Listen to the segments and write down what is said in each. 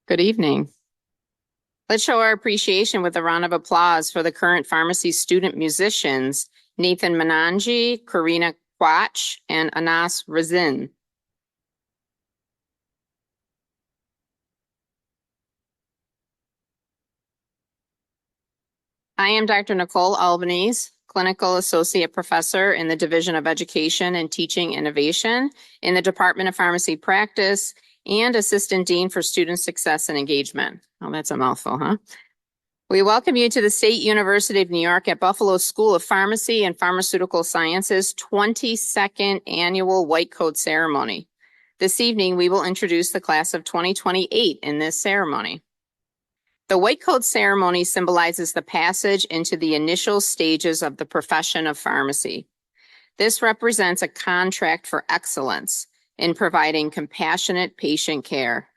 Good evening. Let's show our appreciation with a round of applause for the current pharmacy student musicians, Nathan Menanji, Karina Quach, and Anas Razin. I am Dr. Nicole Albanese, Clinical Associate Professor in the Division of Education and Teaching Innovation in the Department of Pharmacy Practice and Assistant Dean for Student Success and Engagement. Oh, that's a mouthful, huh? We welcome you to the State University of New York at Buffalo School of Pharmacy and Pharmaceutical Sciences 22nd Annual White Coat Ceremony. This evening, we will introduce the class of 2028 in this ceremony. The White Coat Ceremony symbolizes the passage into the initial stages of the profession of pharmacy. This represents a contract for excellence in providing compassionate patient care.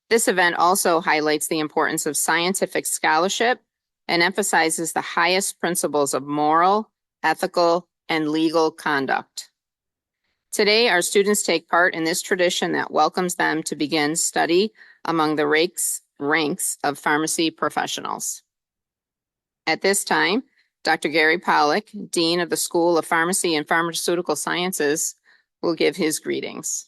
This event also highlights the importance of scientific scholarship and emphasizes the highest principles of moral, ethical, and legal conduct. Today, our students take part in this tradition that welcomes them to begin study among the ranks of pharmacy professionals. At this time, Dr. Gary Pollack, Dean of the School of Pharmacy and Pharmaceutical Sciences, will give his greetings.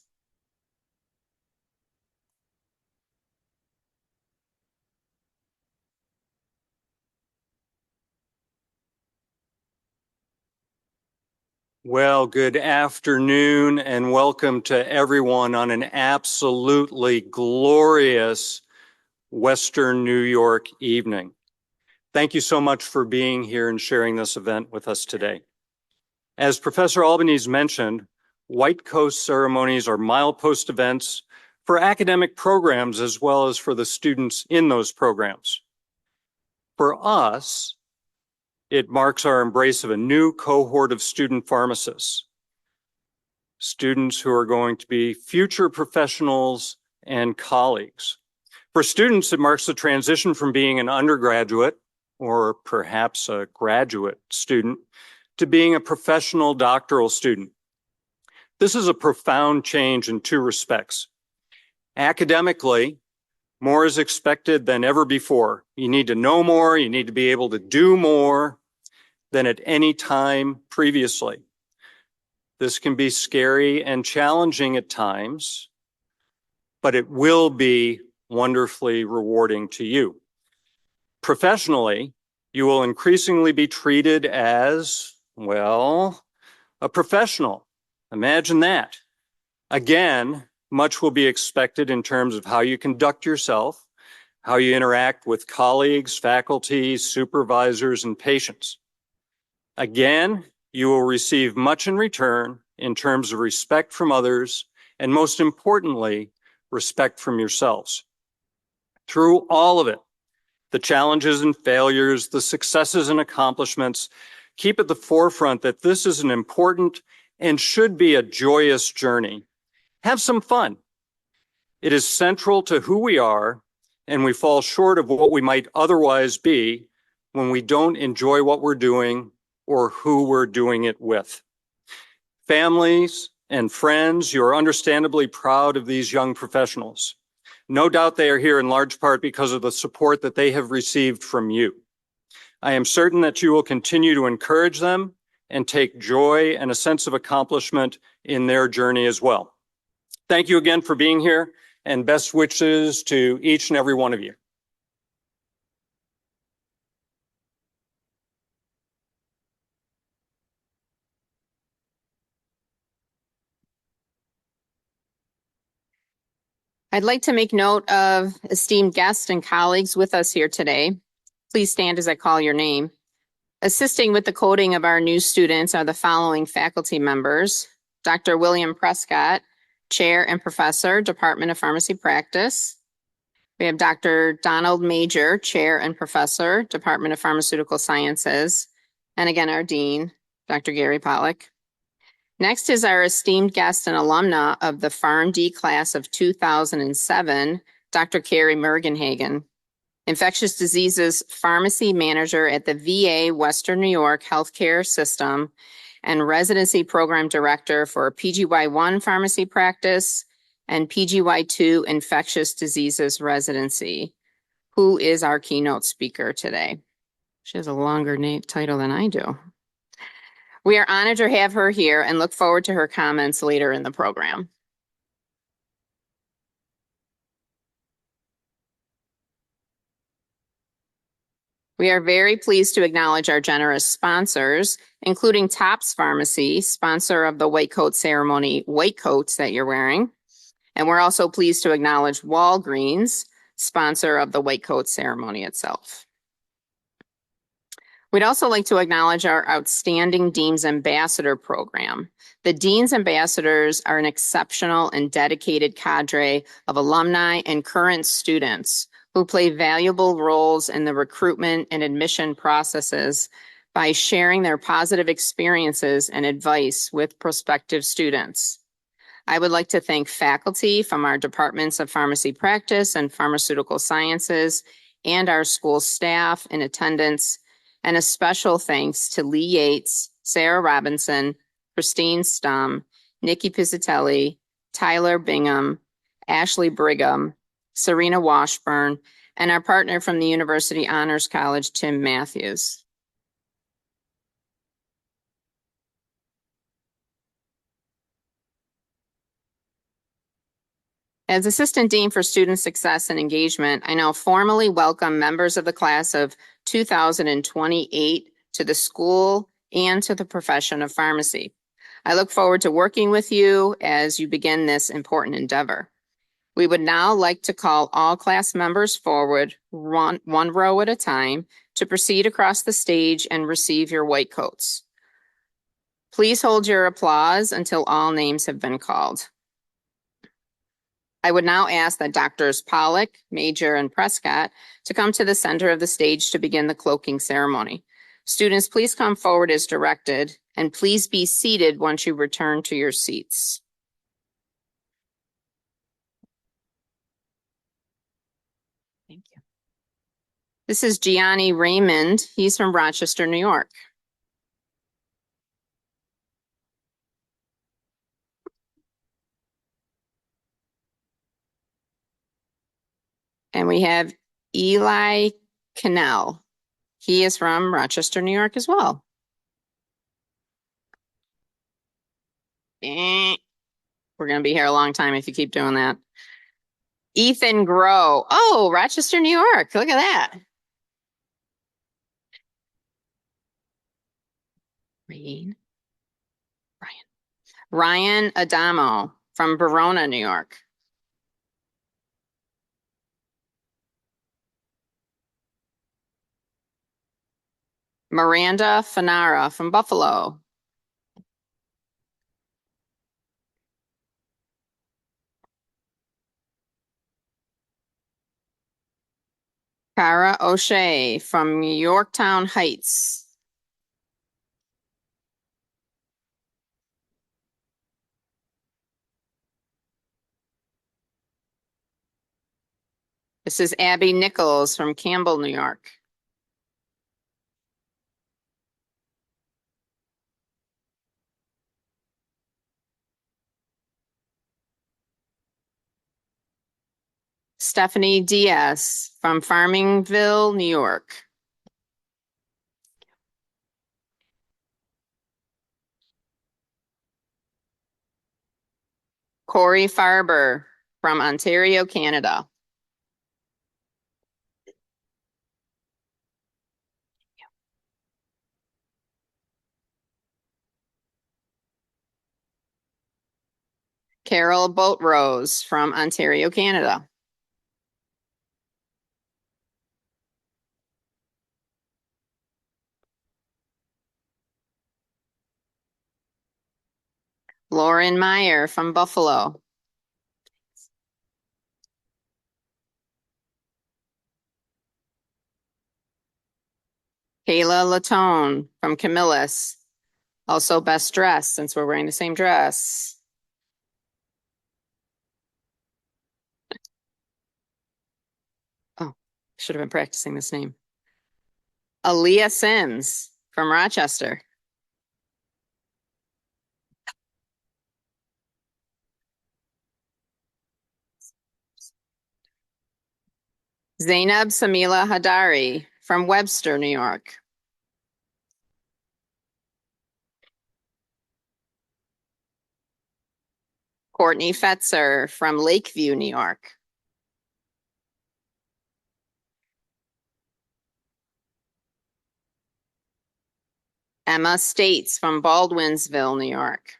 Well, good afternoon and welcome to everyone on an absolutely glorious Western New York evening. Thank you so much for being here and sharing this event with us today. As Professor Albanese mentioned, White Coat ceremonies are milepost events for academic programs as well as for the students in those programs. For us, it marks our embrace of a new cohort of student pharmacists, students who are going to be future professionals and colleagues. For students, it marks the transition from being an undergraduate or perhaps a graduate student to being a professional doctoral student. This is a profound change in two respects. Academically, more is expected than ever before. You need to know more, you need to be able to do more than at any time previously. This can be scary and challenging at times, but it will be wonderfully rewarding to you. Professionally, you will increasingly be treated as, well, a professional. Imagine that. Again, much will be expected in terms of how you conduct yourself, how you interact with colleagues, faculty, supervisors, and patients. Again, you will receive much in return in terms of respect from others, and most importantly, respect from yourselves. Through all of it, the challenges and failures, the successes and accomplishments, keep at the forefront that this is an important and should be a joyous journey. Have some fun. It is central to who we are, and we fall short of what we might otherwise be when we don't enjoy what we're doing or who we're doing it with. Families and friends, you are understandably proud of these young professionals. No doubt they are here in large part because of the support that they have received from you. I am certain that you will continue to encourage them and take joy and a sense of accomplishment in their journey as well. Thank you again for being here, and best wishes to each and every one of you. I'd like to make note of esteemed guests and colleagues with us here today. Please stand as I call your name. Assisting with the coding of our new students are the following faculty members: Dr. William Prescott, Chair and Professor, Department of Pharmacy Practice. We have Dr. Donald Major, Chair and Professor, Department of Pharmaceutical Sciences. And again, our Dean, Dr. Gary Pollack. Next is our esteemed guest and alumna of the PharmD class of 2007, Dr. Carrie Mergenhagen, Infectious Diseases Pharmacy Manager at the VA Western New York Healthcare System and Residency Program Director for PGY1 Pharmacy Practice and PGY2 infectious diseases residency. Who is our keynote speaker today? She has a longer title than I do. We are honored to have her here and look forward to her comments later in the program. We are very pleased to acknowledge our generous sponsors, including Tops Pharmacy, sponsor of the white coat ceremony, white coats that you're wearing. And we're also pleased to acknowledge Walgreens, sponsor of the white coat ceremony itself. We'd also like to acknowledge our outstanding Dean's Ambassador program. The Dean's Ambassadors are an exceptional and dedicated cadre of alumni and current students who play valuable roles in the recruitment and admission processes by sharing their positive experiences and advice with prospective students. I would like to thank faculty from our departments of pharmacy practice and pharmaceutical sciences and our school staff in attendance, and a special thanks to Lee Yates, Sarah Robinson, Christine Stum, Nikki Pizzatelli, Tyler Bingham, Ashley Brigham, Serena Washburn, and our partner from the University Honors College, Tim Matthews. As Assistant Dean for Student Success and Engagement, I now formally welcome members of the class of 2028 to the school and to the profession of pharmacy. I look forward to working with you as you begin this important endeavor. We would now like to call all class members forward, one row at a time, to proceed across the stage and receive your white coats. Please hold your applause until all names have been called. I would now ask that Doctors Pollock, Major, and Prescott to come to the center of the stage to begin the cloaking ceremony. Students, please come forward as directed, and please be seated once you return to your seats. Thank you. This is Gianni Raymond. He's from Rochester, New York. And we have Eli Cannell. He is from Rochester, New York as well. We're going to be here a long time if you keep doing that. Ethan Grow. Oh, Rochester, New York. Look at that. Ryan Adamo from Verona, New York. Miranda Fanara from Buffalo. Cara O'Shea from Yorktown Heights. This is Abby Nichols from Campbell, New York. Stephanie Diaz from Farmingville, New York. Corey Farber from Ontario, Canada. Carol Boatrose from Ontario, Canada. Lauren Meyer from Buffalo. Kayla Latone from Camillus. Also best dressed since we're wearing the same dress. Oh, should have been practicing this name. Aaliyah Sims from Rochester. Zainab Samila Hadari from Webster, New York. Courtney Fetzer from Lakeview, New York. Emma States from Baldwinsville, New York.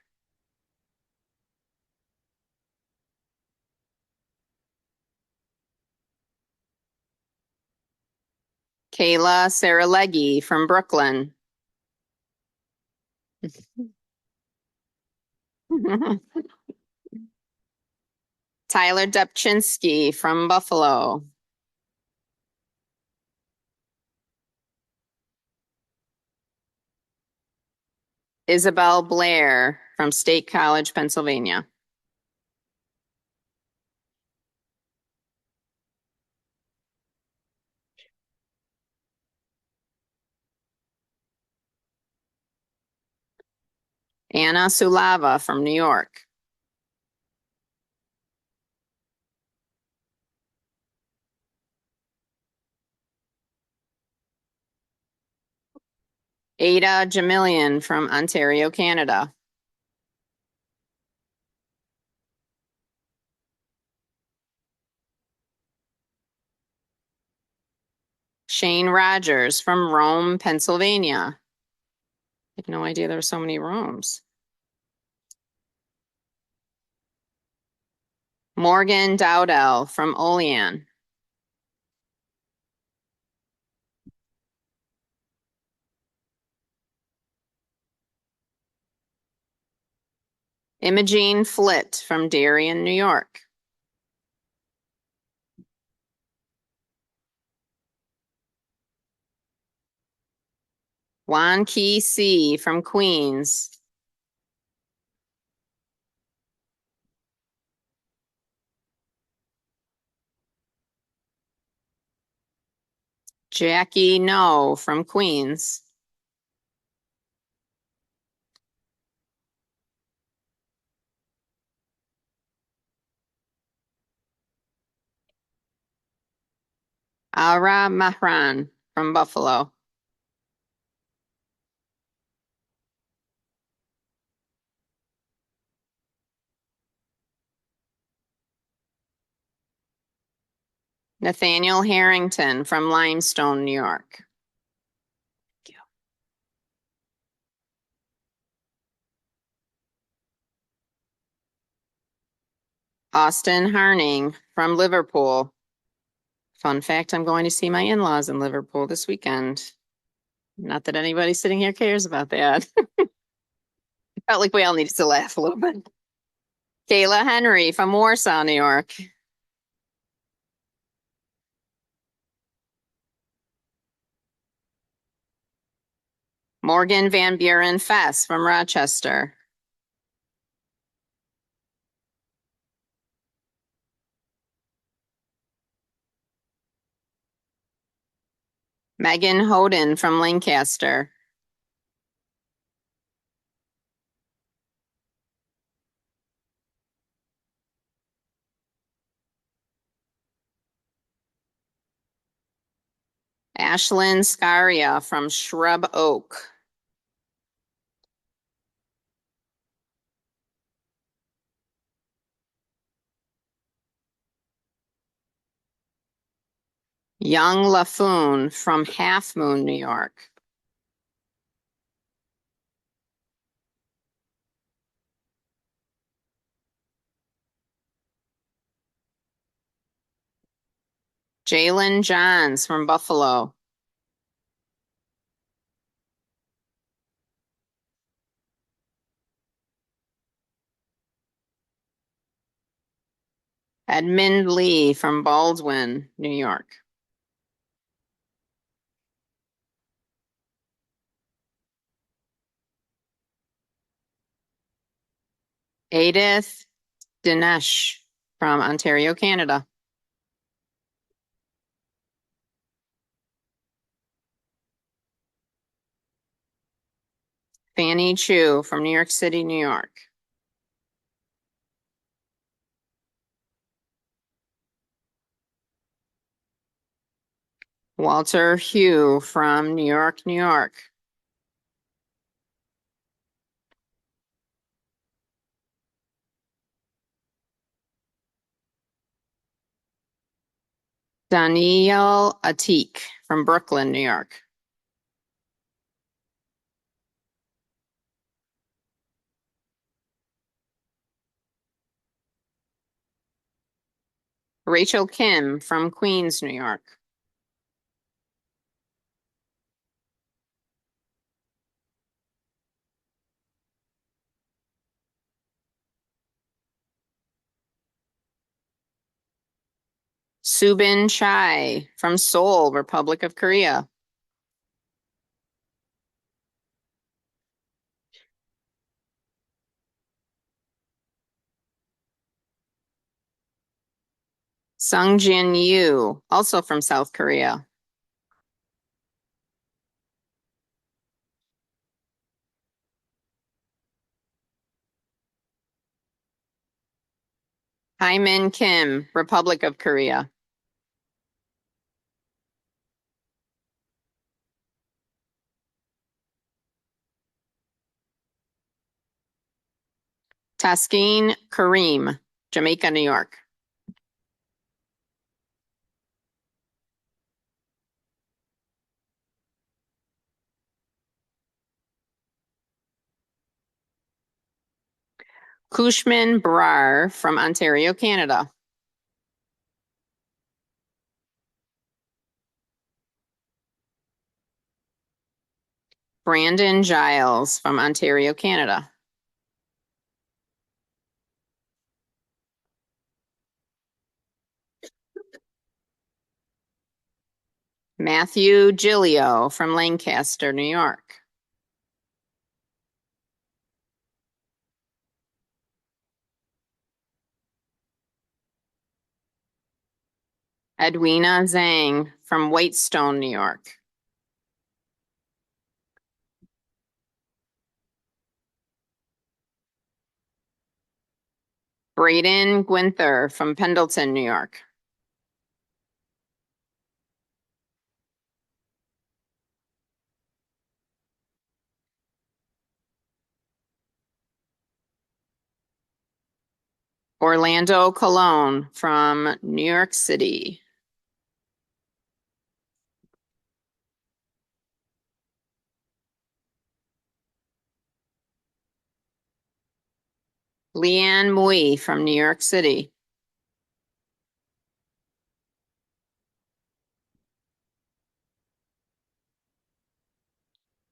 Kayla Saraleggi from Brooklyn. Tyler Dubchinsky from Buffalo. Isabel Blair from State College, Pennsylvania. Anna Sulava from New York. Ada Jamilian from Ontario, Canada. Shane Rogers from Rome, Pennsylvania. I had no idea there were so many Romes. Morgan Dowdell from Olean. Imogene Flitt from Darien, New York. Juan Key C from Queens. Jackie No from Queens. Ara Mahran from Buffalo. Nathaniel Harrington from Limestone, New York. Austin Harning from Liverpool. Fun fact, I'm going to see my in-laws in Liverpool this weekend. Not that anybody sitting here cares about that. Felt like we all needed to laugh a little bit. Kayla Henry from Warsaw, New York. Morgan Van Buren Fess from Rochester. Megan Hoden from Lancaster. Ashlyn Scaria from Shrub Oak. Young LaFoon from Half Moon, New York. Jalen Johns from Buffalo. Edmund Lee from Baldwin, New York. Edith Dinesh from Ontario, Canada. Fanny Chu from New York City, New York. Walter Hugh from New York, New York. Danielle Atik from Brooklyn, New York. Rachel Kim from Queens, New York. Subin Chai from Seoul, Republic of Korea. Sungjin Yu, also from South Korea. Haimin Kim, Republic of Korea. Taskeen Kareem, Jamaica, New York. Kushman Brar from Ontario, Canada. Brandon Giles from Ontario, Canada. Matthew Gilio from Lancaster, New York. Edwina Zhang from Whitestone, New York. Braden Gwinther from Pendleton, New York. Orlando Colon from New York City. Leanne Mui from New York City.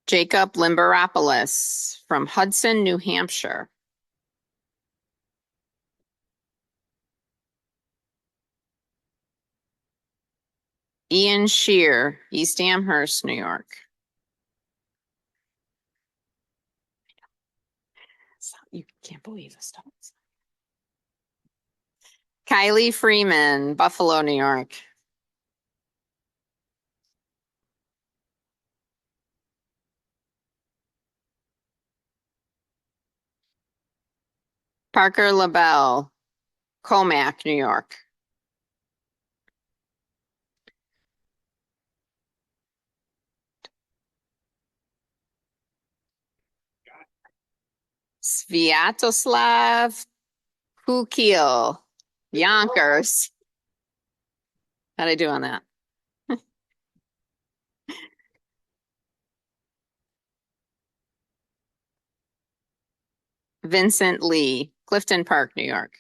Jacob Limberopoulos from Hudson, New Hampshire. Ian Shear, East Amherst, New York. You can't believe this stuff. Kylie Freeman, Buffalo, New York. Parker LaBelle, Comac, New York. Sviatoslav Kukil, Yonkers. How'd I do on that? Vincent Lee, Clifton Park, New York.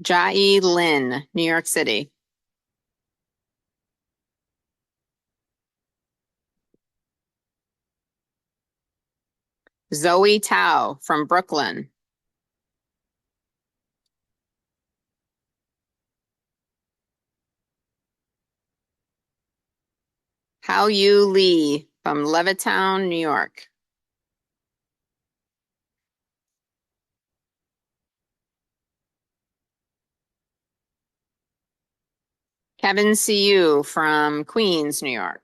Jai Lin, New York City. Zoe Tao from Brooklyn. Hao Yu Lee from Levittown, New York. Kevin Siu from Queens, New York.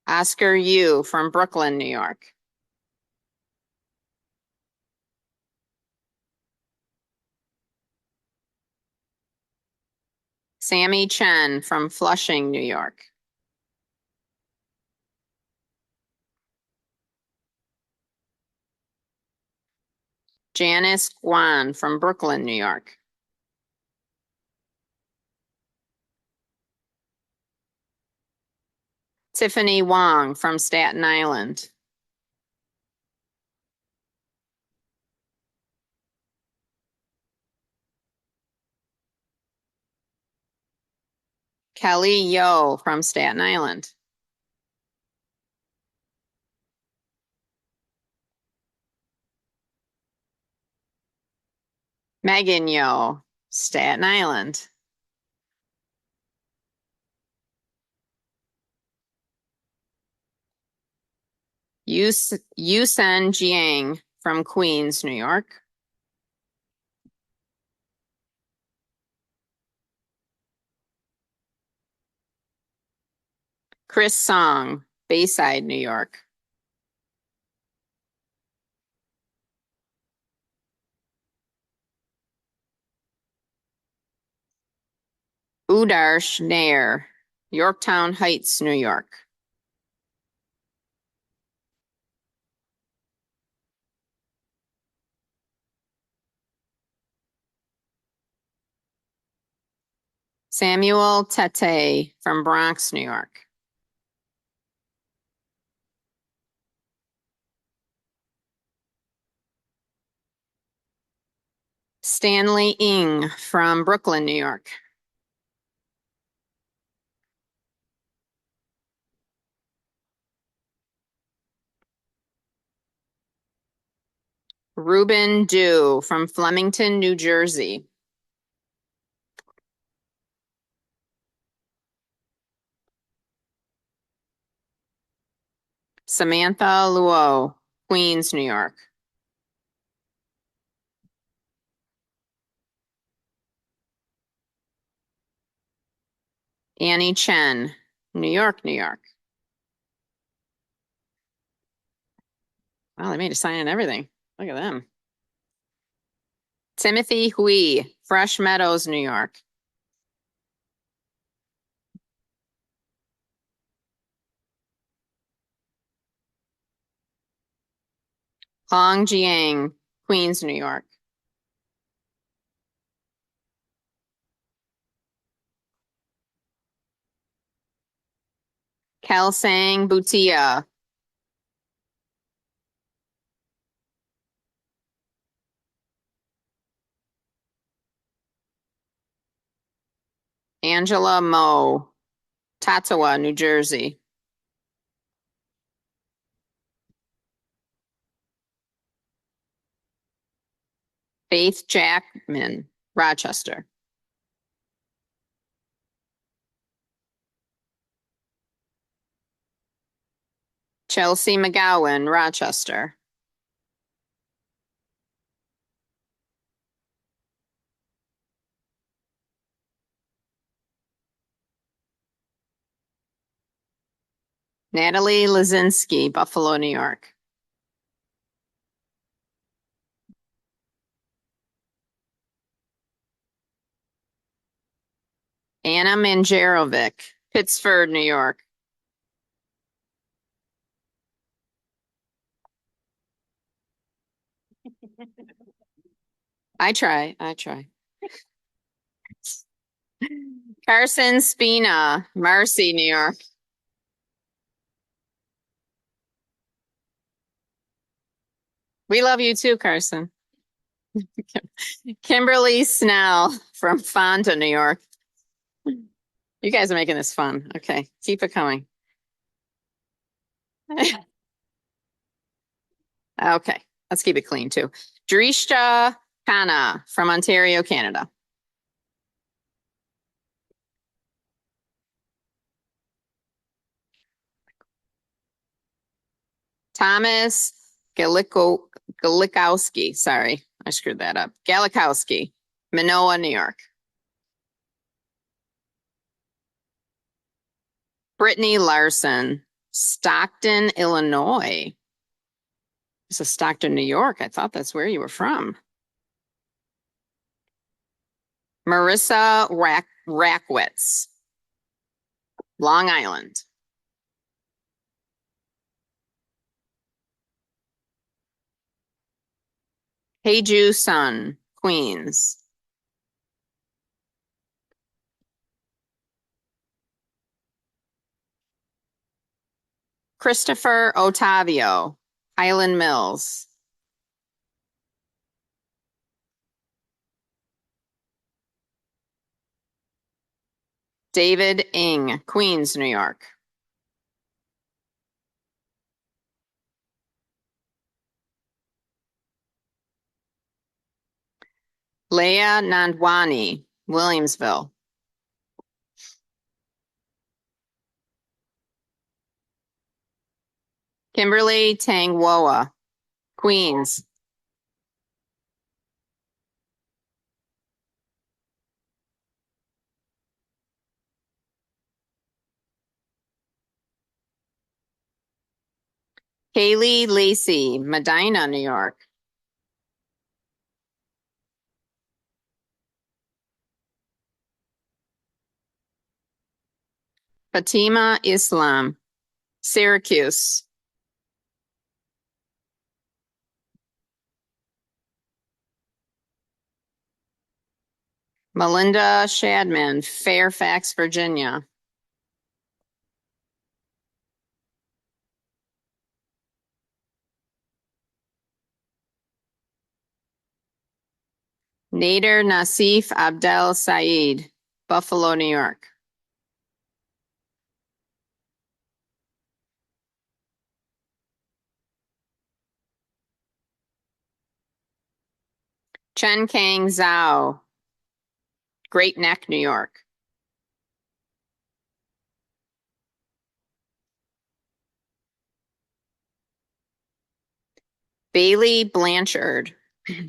Oscar Yu from Brooklyn, New York. Sammy Chen from Flushing, New York. Janice Guan from Brooklyn, New York. Tiffany Wong from Staten Island. Kelly Yo from Staten Island. Megan Yo, Staten Island. Yusen Jiang from Queens, New York. Chris Song, Bayside, New York. Udarsh Nair, Yorktown Heights, New York. Samuel Tete from Bronx, New York. Stanley Ng from Brooklyn, New York. Ruben Dew from Flemington, New Jersey. Samantha Luo, Queens, New York. Annie Chen, New York, New York. Wow, they made a sign and everything. Look at them. Timothy Hui, Fresh Meadows, New York. Hong Jiang, Queens, New York. Kelsang Bhutia. Angela Mo, Tatawa, New Jersey. Faith Jackman, Rochester. Chelsea McGowan, Rochester. Natalie Lazinski, Buffalo, New York. Anna Manjerovic, Pittsford, New York. I try. Carson Spina, Marcy, New York. We love you too, Carson. Kimberly Snell from Fonda, New York. You guys are making this fun. Okay, keep it coming. Okay, let's keep it clean too. Drisha Khanna from Ontario, Canada. Thomas Galikowski. Sorry, I screwed that up. Galikowski, Minoa, New York. Brittany Larson, Stockton, Illinois. This is Stockton, New York. I thought that's where you were from. Marissa Rackwitz, Long Island. Heiju Sun, Queens. Christopher Otavio, Highland Mills. David Ing, Queens, New York. Leah Nandwani, Williamsville. Kimberly Tangwoa, Queens. Kaylee Lacey, Medina, New York. Fatima Islam, Syracuse. Melinda Shadman, Fairfax, Virginia. Nader Nasif Abdel Said, Buffalo, New York. Chen Kang Zhao, Great Neck, New York. Bailey Blanchard,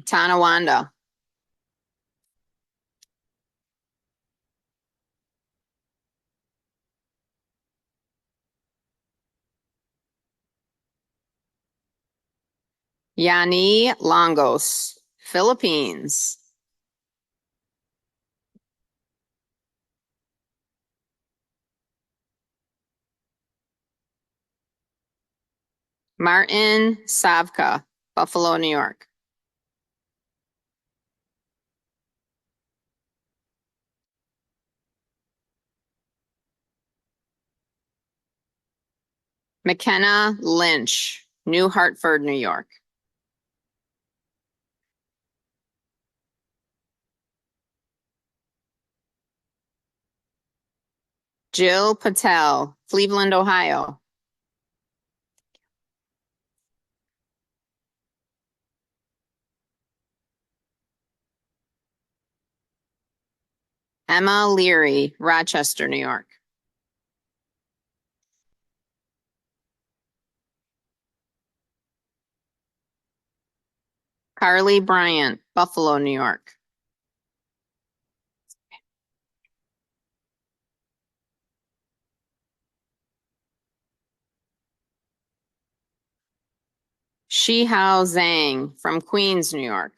Tonawanda. Yani Longos, Philippines. Martin Savka, Buffalo, New York. McKenna Lynch, New Hartford, New York. Jill Patel, Cleveland, Ohio. Emma Leary, Rochester, New York. Carly Bryant, Buffalo, New York. Shihao Zhang from Queens, New York.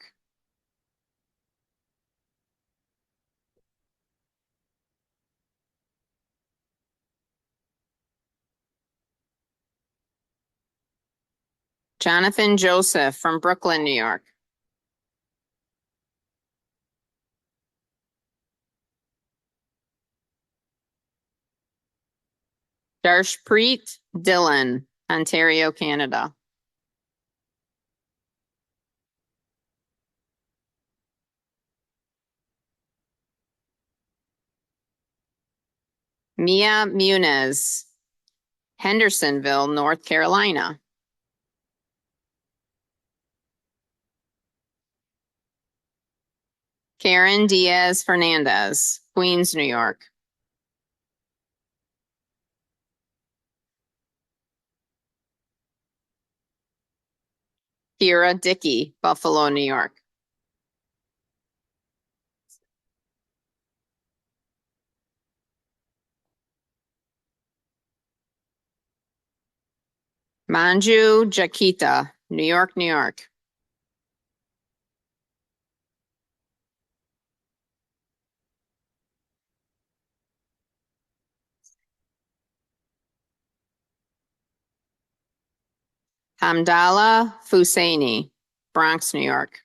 Jonathan Joseph from Brooklyn, New York. Darshpreet Dillon, Ontario, Canada. Mia Muniz, Hendersonville, North Carolina. Karen Diaz Fernandez, Queens, New York. Kira Dickey, Buffalo, New York. Manju Jakita, New York, New York. Hamdallah Fusaini, Bronx, New York.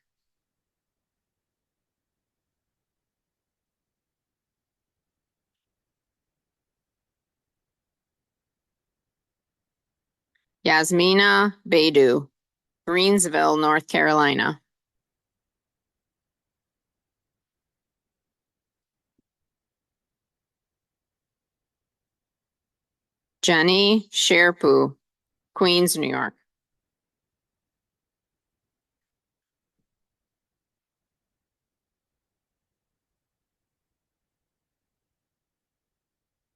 Yasmina Baidu, Greensville, North Carolina. Jenny Sherpu, Queens, New York.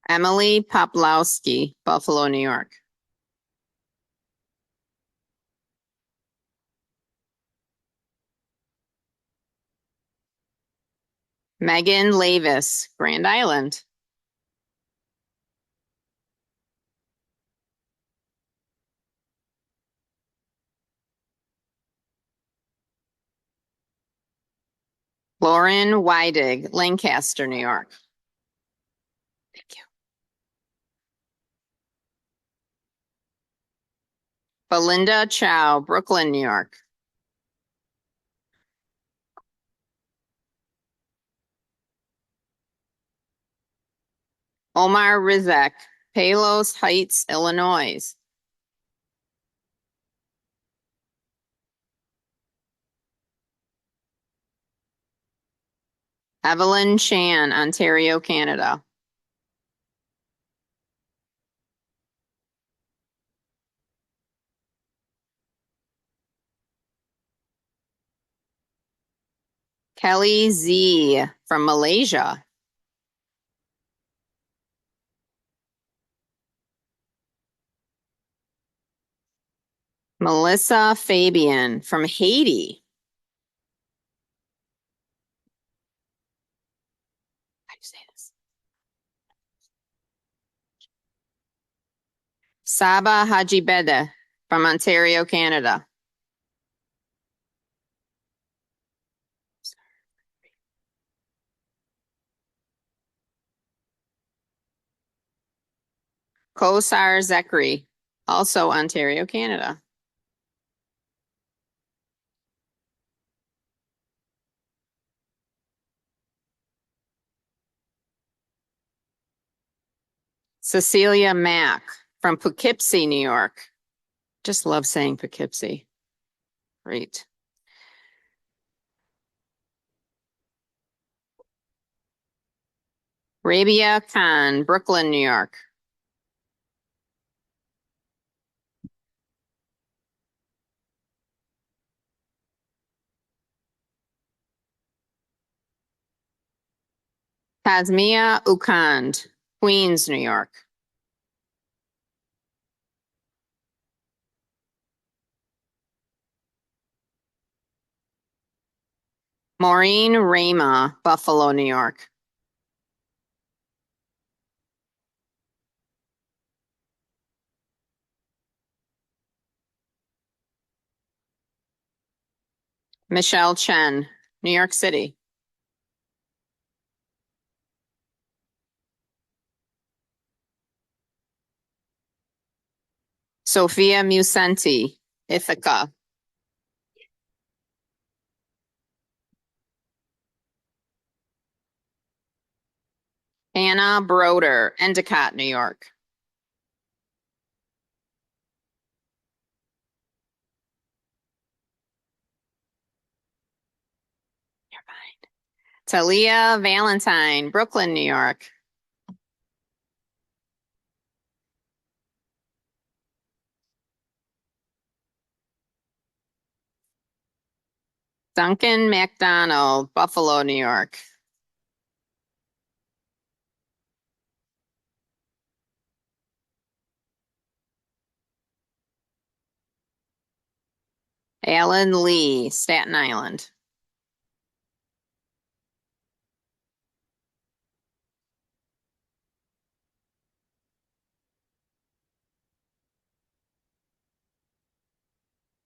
Emily Poplowski, Buffalo, New York. Megan Lavis, Grand Island. Lauren Weidig, Lancaster, New York. Thank you. Belinda Chow, Brooklyn, New York. Omar Rizek, Palos Heights, Illinois. Evelyn Chan, Ontario, Canada. Kelly Z from Malaysia. Melissa Fabian from Haiti. How do you say this? Saba Hajibede from Ontario, Canada. Kosar Zekri, also Ontario, Canada. Cecilia Mack from Poughkeepsie, New York. Just love saying Poughkeepsie. Great. Rabia Khan, Brooklyn, New York. Tasmia Ukand, Queens, New York. Maureen Rama, Buffalo, New York. Michelle Chen, New York City. Sophia Musenti, Ithaca. Anna Broder, Endicott, New York. You're fine. Talia Valentine, Brooklyn, New York. Duncan McDonald, Buffalo, New York. Alan Lee, Staten Island.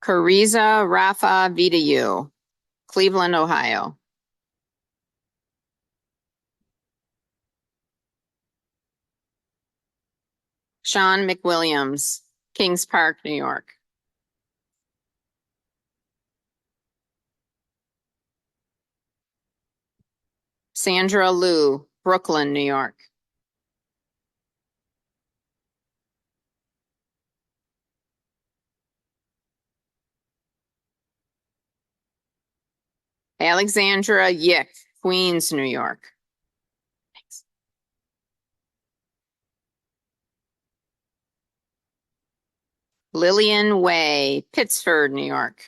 Cariza Rafa Vitayu, Cleveland, Ohio. Sean McWilliams, Kings Park, New York. Sandra Liu, Brooklyn, New York. Alexandra Yick, Queens, New York. Thanks. Lillian Way, Pittsford, New York.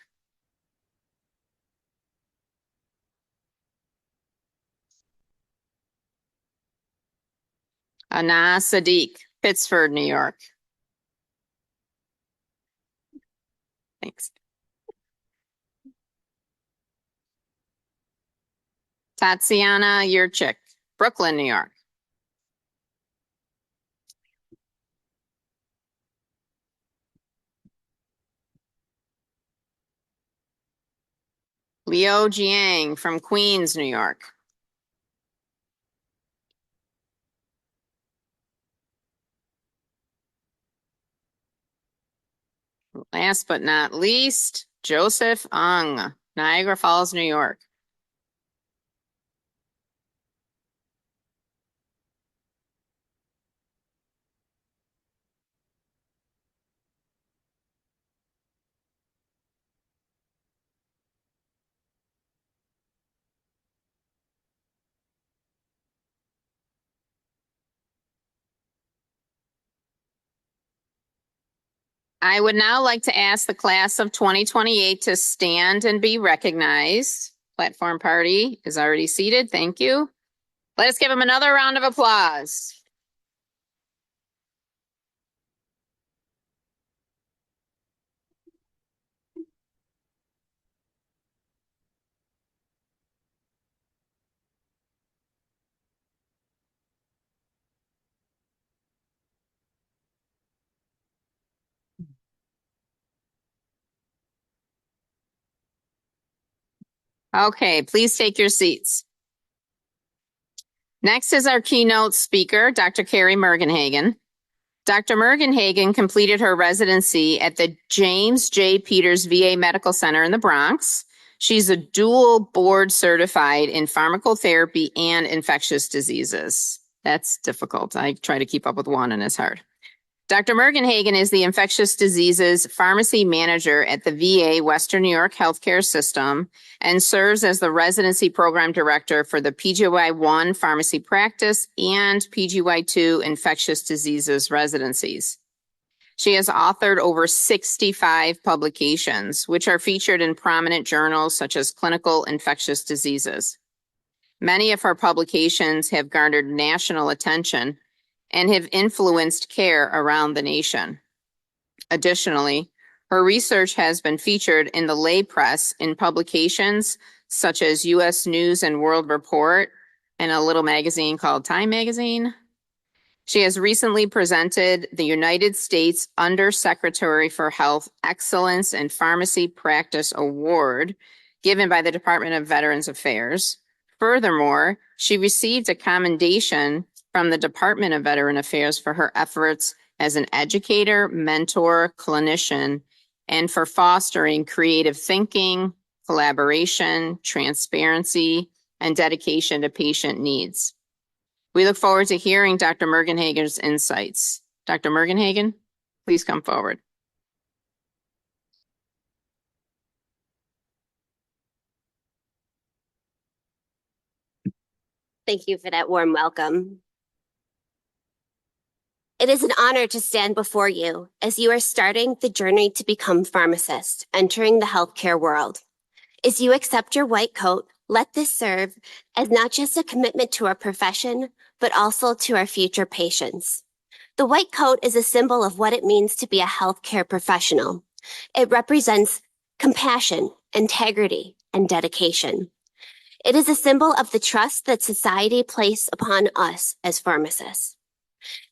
Ana Sadiq, Pittsford, New York. Thanks. Tatiana Yurchik, Brooklyn, New York. Liu Jiang from Queens, New York. Last but not least, Joseph Ung, Niagara Falls, New York. I would now like to ask the class of 2028 to stand and be recognized. Platform party is already seated. Thank you. Let us give them another round of applause. Okay, please take your seats. Next is our keynote speaker, Dr. Carrie Mergenhagen. Dr. Mergenhagen completed her residency at the James J. Peters VA Medical Center in the Bronx. She's a dual board certified in pharmacotherapy and infectious diseases. That's difficult. I try to keep up with one and it's hard. Dr. Mergenhagen is the infectious diseases pharmacy manager at the VA Western New York Healthcare System and serves as the residency program director for the PGY1 pharmacy practice and PGY2 infectious diseases residencies. She has authored over 65 publications, which are featured in prominent journals such as Clinical Infectious Diseases. Many of her publications have garnered national attention and have influenced care around the nation. Additionally, her research has been featured in the lay press in publications such as U.S. News and World Report and a little magazine called Time Magazine. She has recently presented the United States Undersecretary for Health Excellence and Pharmacy Practice Award given by the Department of Veterans Affairs. Furthermore, she received a commendation from the Department of Veteran Affairs for her efforts as an educator, mentor, clinician, and for fostering creative thinking, collaboration, transparency, and dedication to patient needs. We look forward to hearing Dr. Mergenhagen's insights. Dr. Mergenhagen, please come forward. Thank you for that warm welcome. It is an honor to stand before you as you are starting the journey to become pharmacist, entering the healthcare world. As you accept your white coat, let this serve as not just a commitment to our profession, but also to our future patients. The white coat is a symbol of what it means to be a healthcare professional. It represents compassion, integrity, and dedication. It is a symbol of the trust that society places upon us as pharmacists.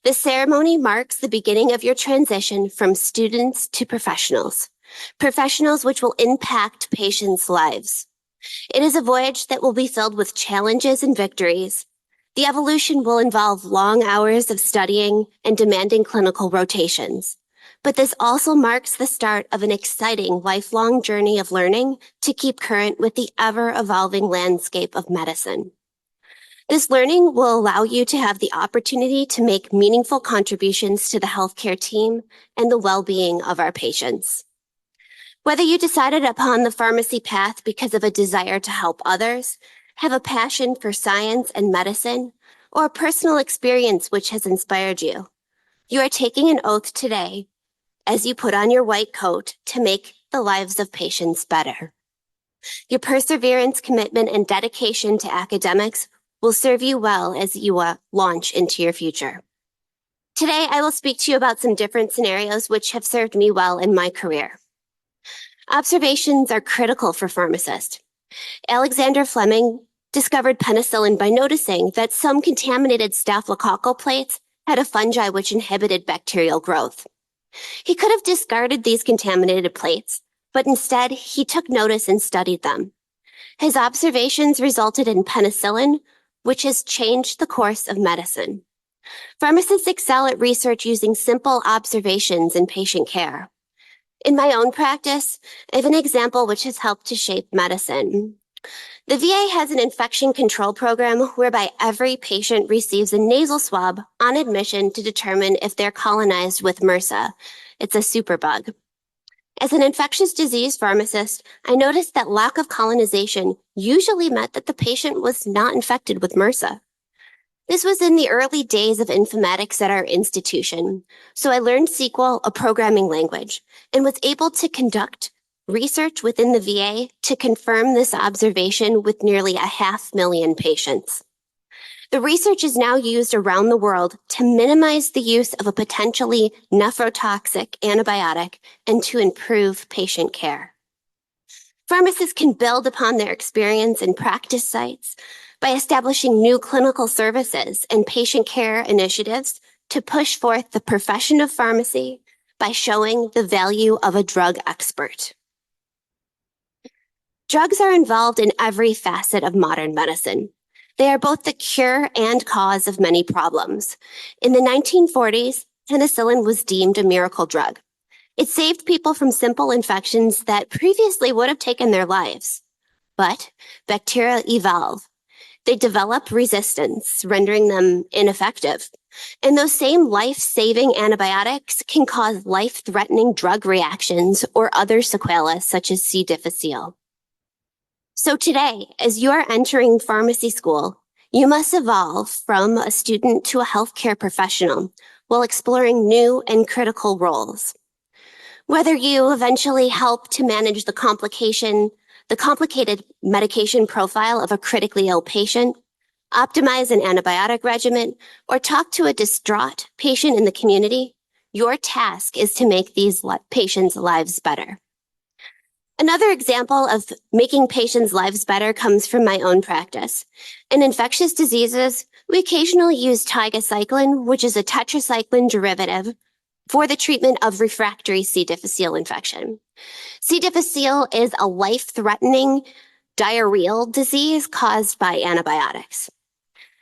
This ceremony marks the beginning of your transition from students to professionals. professionals which will impact patients' lives. It is a voyage that will be filled with challenges and victories. The evolution will involve long hours of studying and demanding clinical rotations. But this also marks the start of an exciting lifelong journey of learning to keep current with the ever-evolving landscape of medicine. This learning will allow you to have the opportunity to make meaningful contributions to the healthcare team and the well-being of our patients. Whether you decided upon the pharmacy path because of a desire to help others, have a passion for science and medicine, or a personal experience which has inspired you, you are taking an oath today as you put on your white coat to make the lives of patients better. Your perseverance, commitment, and dedication to academics will serve you well as you launch into your future. Today, I will speak to you about some different scenarios which have served me well in my career. Observations are critical for pharmacists. Alexander Fleming discovered penicillin by noticing that some contaminated staphylococcal plates had a fungi which inhibited bacterial growth. He could have discarded these contaminated plates, but instead he took notice and studied them. His observations resulted in penicillin, which has changed the course of medicine. Pharmacists excel at research using simple observations in patient care. In my own practice, I have an example which has helped to shape medicine. The VA has an infection control program whereby every patient receives a nasal swab on admission to determine if they're colonized with MRSA. It's a superbug. As an infectious disease pharmacist, I noticed that lack of colonization usually meant that the patient was not infected with MRSA. This was in the early days of informatics at our institution, so I learned SQL, a programming language, and was able to conduct research within the VA to confirm this observation with nearly 500,000 patients. The research is now used around the world to minimize the use of a potentially nephrotoxic antibiotic and to improve patient care. Pharmacists can build upon their experience in practice sites by establishing new clinical services and patient care initiatives to push forth the profession of pharmacy by showing the value of a drug expert. Drugs are involved in every facet of modern medicine. They are both the cure and cause of many problems. In the 1940s, penicillin was deemed a miracle drug. It saved people from simple infections that previously would have taken their lives. But bacteria evolve. They develop resistance, rendering them ineffective. And those same life-saving antibiotics can cause life-threatening drug reactions or other sequelae such as C. difficile. So today, as you are entering pharmacy school, you must evolve from a student to a healthcare professional while exploring new and critical roles. Whether you eventually help to manage the complicated medication profile of a critically ill patient, optimize an antibiotic regimen, or talk to a distraught patient in the community, your task is to make these patients' lives better. Another example of making patients' lives better comes from my own practice. In infectious diseases, we occasionally use tigecycline, which is a tetracycline derivative, for the treatment of refractory C. difficile infection. C. difficile is a life-threatening diarrheal disease caused by antibiotics.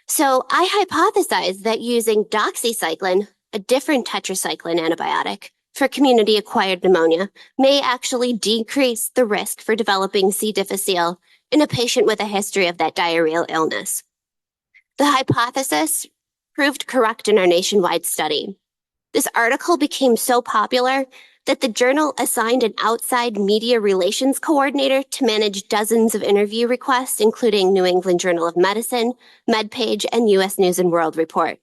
So I hypothesized that using doxycycline, a different tetracycline antibiotic, for community-acquired pneumonia may actually decrease the risk for developing C. difficile in a patient with a history of that diarrheal illness. The hypothesis proved correct in our nationwide study. This article became so popular that the journal assigned an outside media relations coordinator to manage dozens of interview requests, including New England Journal of Medicine, MedPage, and U.S. News and World Report.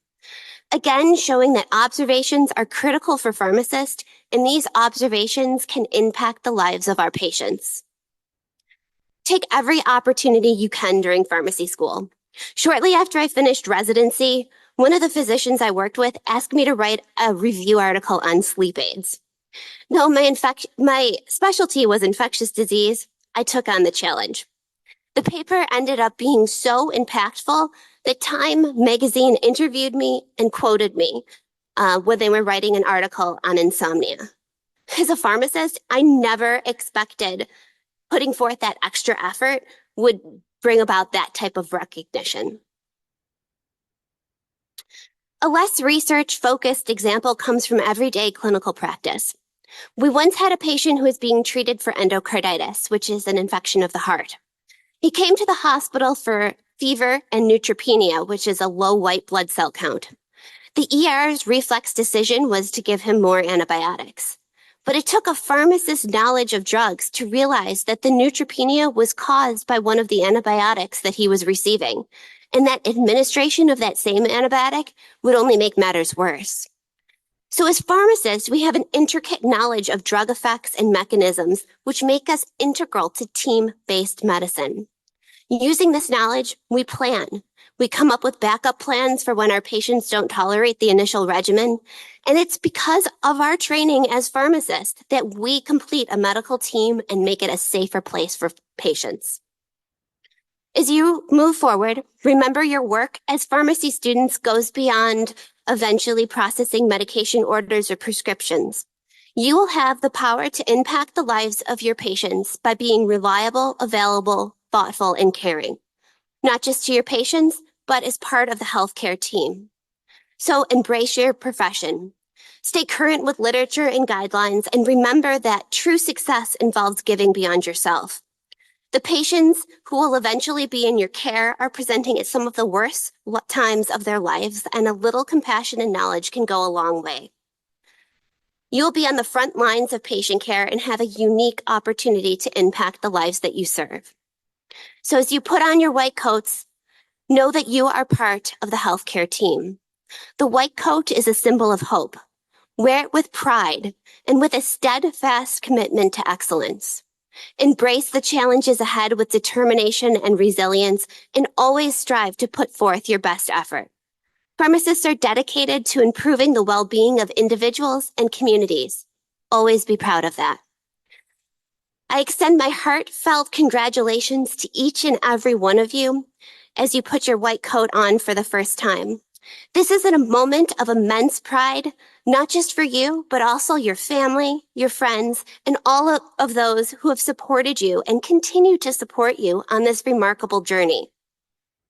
Again, showing that observations are critical for pharmacists, and these observations can impact the lives of our patients. Take every opportunity you can during pharmacy school. Shortly after I finished residency, one of the physicians I worked with asked me to write a review article on sleep aids. Though my specialty was infectious disease, I took on the challenge. The paper ended up being so impactful that Time magazine interviewed me and quoted me when they were writing an article on insomnia. As a pharmacist, I never expected putting forth that extra effort would bring about that type of recognition. A less research-focused example comes from everyday clinical practice. We once had a patient who was being treated for endocarditis, which is an infection of the heart. He came to the hospital for fever and neutropenia, which is a low white blood cell count. The ER's reflex decision was to give him more antibiotics. But it took a pharmacist's knowledge of drugs to realize that the neutropenia was caused by one of the antibiotics that he was receiving, and that administration of that same antibiotic would only make matters worse. So as pharmacists, we have an intricate knowledge of drug effects and mechanisms which make us integral to team-based medicine. Using this knowledge, we plan. We come up with backup plans for when our patients don't tolerate the initial regimen. And it's because of our training as pharmacists that we complete a medical team and make it a safer place for patients. As you move forward, remember your work as pharmacy students goes beyond eventually processing medication orders or prescriptions. You will have the power to impact the lives of your patients by being reliable, available, thoughtful, and caring, not just to your patients, but as part of the healthcare team. So embrace your profession. Stay current with literature and guidelines, and remember that true success involves giving beyond yourself. The patients who will eventually be in your care are presenting at some of the worst times of their lives, and a little compassion and knowledge can go a long way. You'll be on the front lines of patient care and have a unique opportunity to impact the lives that you serve. So as you put on your white coats, know that you are part of the healthcare team. The white coat is a symbol of hope. Wear it with pride and with a steadfast commitment to excellence. Embrace the challenges ahead with determination and resilience, and always strive to put forth your best effort. Pharmacists are dedicated to improving the well-being of individuals and communities. Always be proud of that. I extend my heartfelt congratulations to each and every one of you as you put your white coat on for the first time. This is a moment of immense pride, not just for you, but also your family, your friends, and all of those who have supported you and continue to support you on this remarkable journey.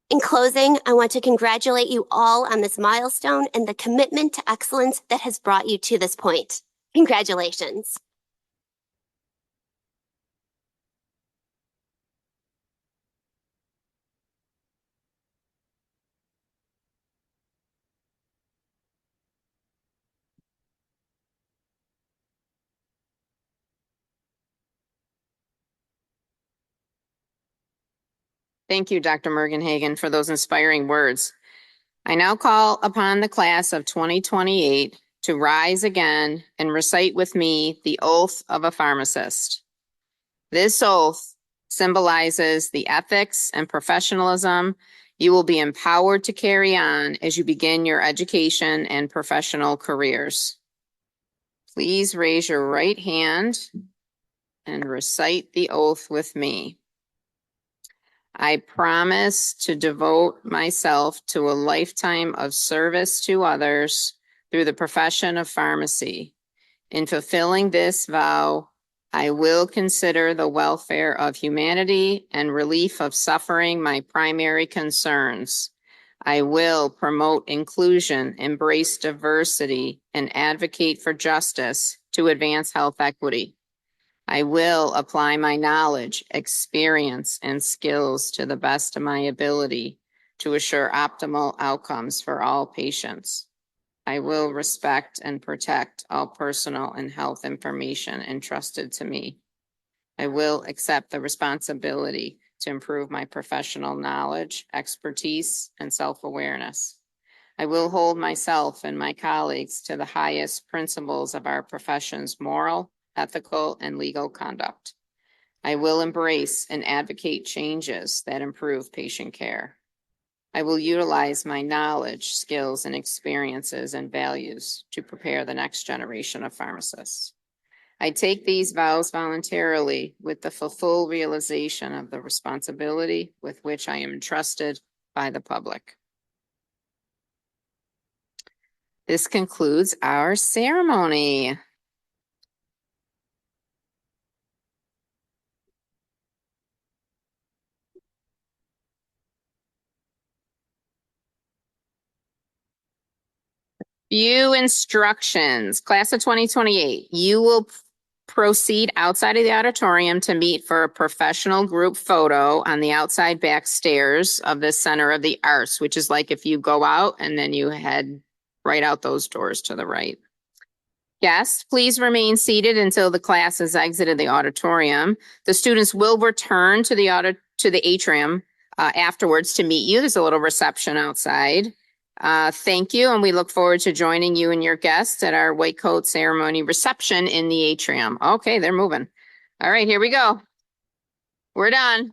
In closing, I want to congratulate you all on this milestone and the commitment to excellence that has brought you to this point. Congratulations. Thank you, Dr. Mergenhagen, for those inspiring words. I now call upon the class of 2028 to rise again and recite with me the oath of a pharmacist. This oath symbolizes the ethics and professionalism you will be empowered to carry on as you begin your education and professional careers. Please raise your right hand and recite the oath with me. I promise to devote myself to a lifetime of service to others through the profession of pharmacy. In fulfilling this vow, I will consider the welfare of humanity and relief of suffering my primary concerns. I will promote inclusion, embrace diversity, and advocate for justice to advance health equity. I will apply my knowledge, experience, and skills to the best of my ability to assure optimal outcomes for all patients. I will respect and protect all personal and health information entrusted to me. I will accept the responsibility to improve my professional knowledge, expertise, and self-awareness. I will hold myself and my colleagues to the highest principles of our profession's moral, ethical, and legal conduct. I will embrace and advocate changes that improve patient care. I will utilize my knowledge, skills, and experiences and values to prepare the next generation of pharmacists. I take these vows voluntarily with the full realization of the responsibility with which I am entrusted by the public. This concludes our ceremony. Few instructions. Class of 2028, you will proceed outside of the auditorium to meet for a professional group photo on the outside back stairs of the Center of the Arts, which is like if you go out and then you head right out those doors to the right. Guests, please remain seated until the class has exited the auditorium. The students will return to the atrium afterwards to meet you. There's a little reception outside. Thank you, and we look forward to joining you and your guests at our white coat ceremony reception in the atrium. Okay, they're moving. All right, here we go. We're done.